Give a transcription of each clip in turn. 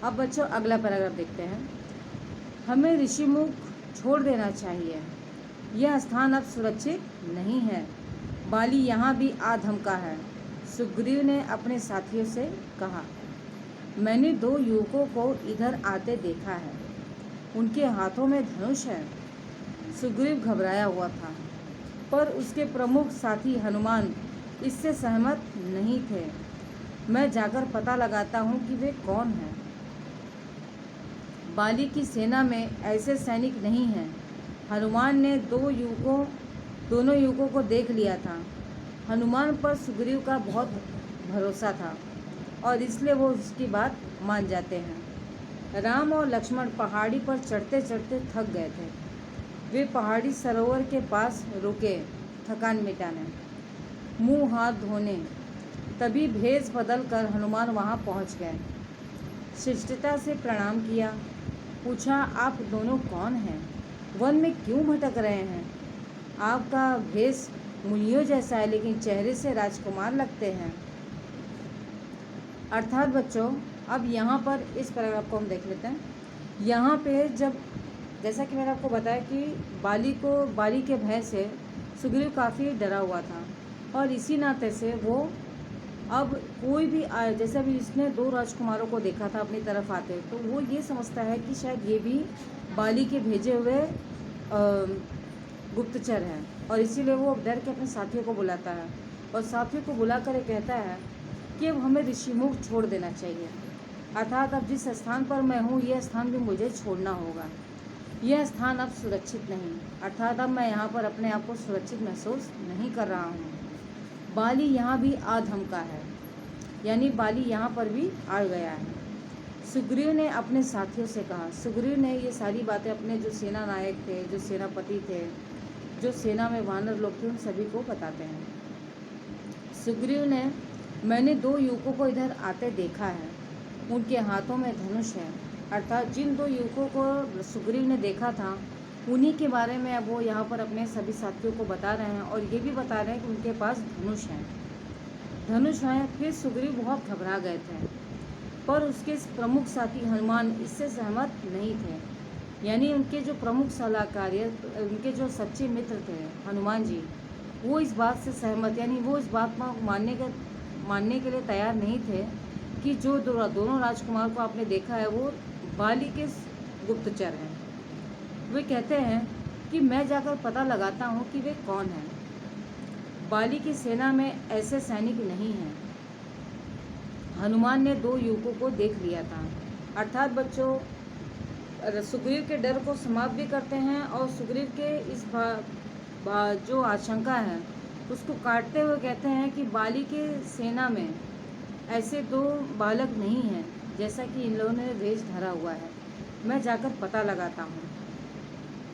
अब बच्चों अगला पैराग्राफ देखते हैं। हमें ऋषिमुख छोड़ देना चाहिए, यह स्थान अब सुरक्षित नहीं है। बाली यहाँ भी आ धमका है। सुग्रीव ने अपने साथियों से कहा, मैंने 2 युवकों को इधर आते देखा है, उनके हाथों में धनुष है। सुग्रीव घबराया हुआ था, पर उसके प्रमुख साथी हनुमान इससे सहमत नहीं थे। मैं जाकर पता लगाता हूँ कि वे कौन हैं। बाली की सेना में ऐसे सैनिक नहीं हैं। हनुमान ने दोनों युवकों को देख लिया था। हनुमान पर सुग्रीव का बहुत भरोसा था और इसलिए वो उसकी बात मान जाते हैं। राम और लक्ष्मण पहाड़ी पर चढ़ते चढ़ते थक गए थे। वे पहाड़ी सरोवर के पास रुके थकान मिटाने, मुंह हाथ धोने। तभी भेष बदल कर हनुमान वहाँ पहुँच गए। शिष्टता से प्रणाम किया, पूछा, आप दोनों कौन हैं? वन में क्यों भटक रहे हैं? आपका भेष मुनियों जैसा है, लेकिन चेहरे से राजकुमार लगते हैं। अर्थात बच्चों, अब यहाँ पर इस पैराग्राफ को हम देख लेते हैं। यहाँ पे जैसा कि मैंने आपको बताया कि बाली के भय से सुग्रीव काफ़ी डरा हुआ था और इसी नाते से वो अब कोई भी आए, जैसे अभी इसने 2 राजकुमारों को देखा था अपनी तरफ आते, तो वो ये समझता है कि शायद ये भी बाली के भेजे हुए गुप्तचर हैं और इसीलिए वो डर के अपने साथियों को बुलाता है और साथियों को बुलाकर ये कहता है कि अब हमें ऋषिमुख छोड़ देना चाहिए। अर्थात अब जिस स्थान पर मैं हूँ, यह स्थान भी मुझे छोड़ना होगा। यह स्थान अब सुरक्षित नहीं, अर्थात अब मैं यहाँ पर अपने आप को सुरक्षित महसूस नहीं कर रहा हूँ। बाली यहाँ भी आ धमका है, यानी बाली यहाँ पर भी आ गया है। सुग्रीव ने अपने साथियों से कहा। सुग्रीव ने ये सारी बातें अपने जो सेना नायक थे, जो सेनापति थे, जो सेना में वानर लोग थे, उन सभी को बताते हैं। सुग्रीव ने, मैंने 2 युवकों को इधर आते देखा है, उनके हाथों में धनुष है। अर्थात जिन 2 युवकों को सुग्रीव ने देखा था, उन्हीं के बारे में अब वो यहाँ पर अपने सभी साथियों को बता रहे हैं और ये भी बता रहे हैं कि उनके पास धनुष है। फिर सुग्रीव बहुत घबरा गए थे, पर उसके प्रमुख साथी हनुमान इससे सहमत नहीं थे। यानी उनके जो प्रमुख सलाहकार, उनके जो सच्चे मित्र थे हनुमान जी, वो इस बात से सहमत, यानी वो इस बात को मानने के लिए तैयार नहीं थे कि जो दोनों राजकुमार को आपने देखा है वो बाली के गुप्तचर हैं। वे कहते हैं कि मैं जाकर पता लगाता हूँ कि वे कौन हैं। बाली की सेना में ऐसे सैनिक नहीं हैं। हनुमान ने 2 युवकों को देख लिया था। अर्थात बच्चों, सुग्रीव के डर को समाप्त भी करते हैं और सुग्रीव के इस जो आशंका है उसको काटते हुए कहते हैं कि बाली के सेना में ऐसे 2 बालक नहीं हैं जैसा कि इन लोगों ने भेष धरा हुआ है। मैं जाकर पता लगाता हूँ,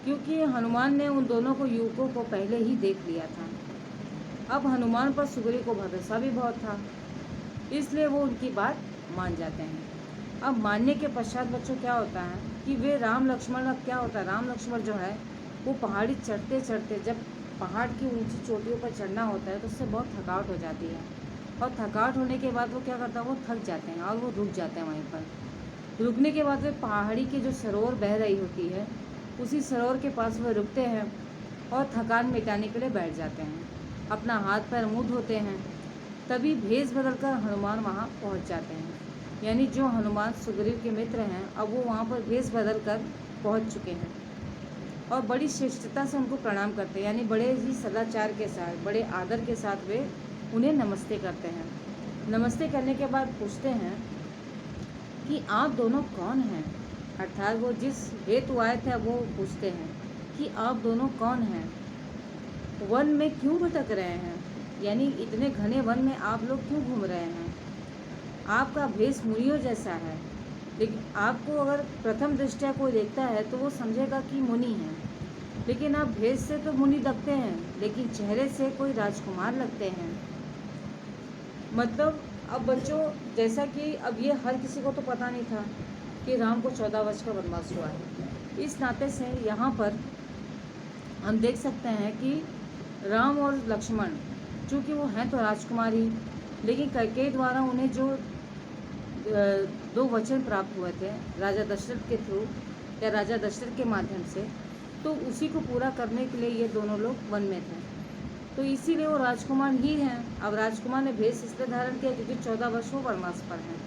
क्योंकि हनुमान ने उन दोनों युवकों को पहले ही देख लिया था। अब हनुमान पर सुग्रीव को भरोसा भी बहुत था, इसलिए वो उनकी बात मान जाते हैं। अब मानने के पश्चात बच्चों क्या होता है कि वे राम लक्ष्मण जो है वो पहाड़ी चढ़ते चढ़ते, जब पहाड़ की ऊंची चोटियों पर चढ़ना होता है तो उससे बहुत थकावट हो जाती है और थकावट होने के बाद वो क्या करता है, वो थक जाते हैं और वो रुक जाते हैं। वहीं पर रुकने के बाद वे पहाड़ी की जो सरोवर बह रही होती है, उसी सरोवर के पास वो रुकते हैं और थकान मिटाने के लिए बैठ जाते हैं, अपना हाथ पैर मुँह धोते हैं। तभी भेष बदलकर हनुमान वहाँ पहुँच जाते हैं। यानी जो हनुमान सुग्रीव के मित्र हैं, अब वो वहाँ पर भेष बदल कर पहुँच चुके हैं और बड़ी शिष्टता से उनको प्रणाम करते हैं। यानी बड़े ही सदाचार के साथ, बड़े आदर के साथ वे उन्हें नमस्ते करते हैं। नमस्ते करने के बाद पूछते हैं कि आप दोनों कौन हैं। अर्थात वो जिस हेतु आए थे वो पूछते हैं कि आप दोनों कौन हैं, वन में क्यों भटक रहे हैं, यानी इतने घने वन में आप लोग क्यों घूम रहे हैं। आपका भेष मुनियों जैसा है, लेकिन आपको अगर प्रथम दृष्टया कोई देखता है तो वो समझेगा कि मुनि हैं, लेकिन आप भेष से तो मुनि लगते हैं, लेकिन चेहरे से कोई राजकुमार लगते हैं। मतलब अब बच्चों, जैसा कि अब ये हर किसी को तो पता नहीं था कि राम को 14 वर्ष का वनवास हुआ है। इस नाते से यहाँ पर हम देख सकते हैं कि राम और लक्ष्मण, चूँकि वो हैं तो राजकुमार ही, लेकिन कैकेयी द्वारा उन्हें जो दो वचन प्राप्त हुए थे राजा दशरथ के थ्रू या राजा दशरथ के माध्यम से, तो उसी को पूरा करने के लिए ये दोनों लोग वन में थे। तो इसीलिए वो राजकुमार ही हैं। अब राजकुमार ने भेष इसलिए धारण किया क्योंकि 14 वर्ष वो वनवास पर हैं।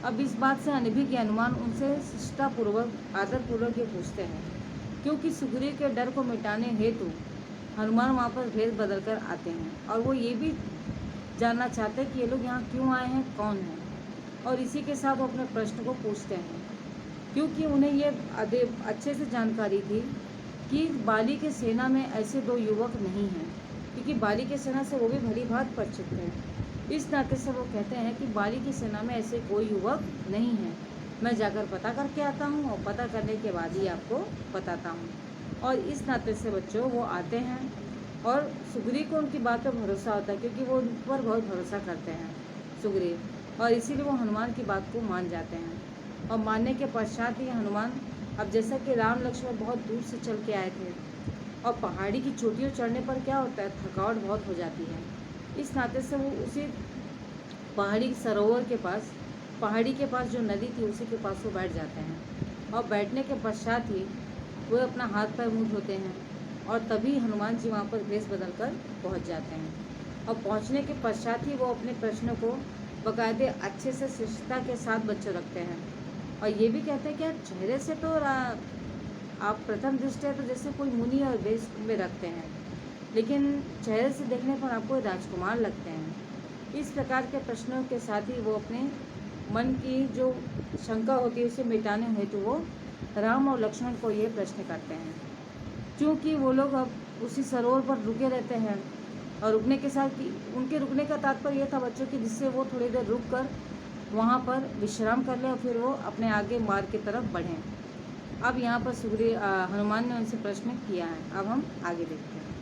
अब इस बात से अनभिज्ञ हनुमान उनसे शिष्टापूर्वक आदरपूर्वक ये पूछते हैं, क्योंकि सुग्रीव के डर को मिटाने हेतु हनुमान वहाँ पर भेष बदल कर आते हैं और वो ये भी जानना चाहते हैं कि ये लोग यहाँ क्यों आए हैं, कौन है, और इसी के साथ वो अपने प्रश्न को पूछते हैं, क्योंकि उन्हें ये अच्छे से जानकारी थी कि बाली के सेना में ऐसे दो युवक नहीं हैं, क्योंकि बाली की सेना से वो भी भली भांति परिचित है। इस नाते से वो कहते हैं कि बाली की सेना में ऐसे कोई युवक नहीं है, मैं जाकर पता करके आता हूँ और पता करने के बाद ही आपको बताता हूँ। और इस नाते से बच्चों वो आते हैं और सुग्रीव को उनकी बात पर भरोसा होता है, क्योंकि वो उन पर बहुत भरोसा करते हैं सुग्रीव, और इसीलिए वो हनुमान की बात को मान जाते हैं। और मानने के पश्चात ही हनुमान, अब जैसा कि राम लक्ष्मण बहुत दूर से चल के आए थे और पहाड़ी की चोटियों चढ़ने पर क्या होता है, थकावट बहुत हो जाती है। इस नाते से वो उसी पहाड़ी सरोवर के पास, पहाड़ी के पास जो नदी थी उसी के पास वो बैठ जाते हैं, और बैठने के पश्चात ही वो अपना हाथ पैर मुँह धोते हैं, और तभी हनुमान जी वहाँ पर भेष बदल कर पहुँच जाते हैं। और पहुँचने के पश्चात ही वो अपने प्रश्न को बाकायदे अच्छे से शिष्टता के साथ बच्चों रखते हैं, और ये भी कहते हैं कि यार चेहरे से तो आप प्रथम दृष्टया तो जैसे कोई मुनि और वेश में रखते हैं, लेकिन चेहरे से देखने पर आपको राजकुमार लगते हैं। इस प्रकार के प्रश्नों के साथ ही वो अपने मन की जो शंका होती है उसे मिटाने हेतु वो राम और लक्ष्मण को ये प्रश्न करते हैं। क्योंकि वो लोग अब उसी सरोवर पर रुके रहते हैं, और रुकने के साथ कि उनके रुकने का तात्पर्य ये था बच्चों की, जिससे वो थोड़ी देर रुक कर वहाँ पर विश्राम कर लें और फिर वो अपने आगे मार्ग की तरफ बढ़ें। अब यहाँ पर हनुमान ने उनसे प्रश्न किया है, अब हम आगे देखते हैं।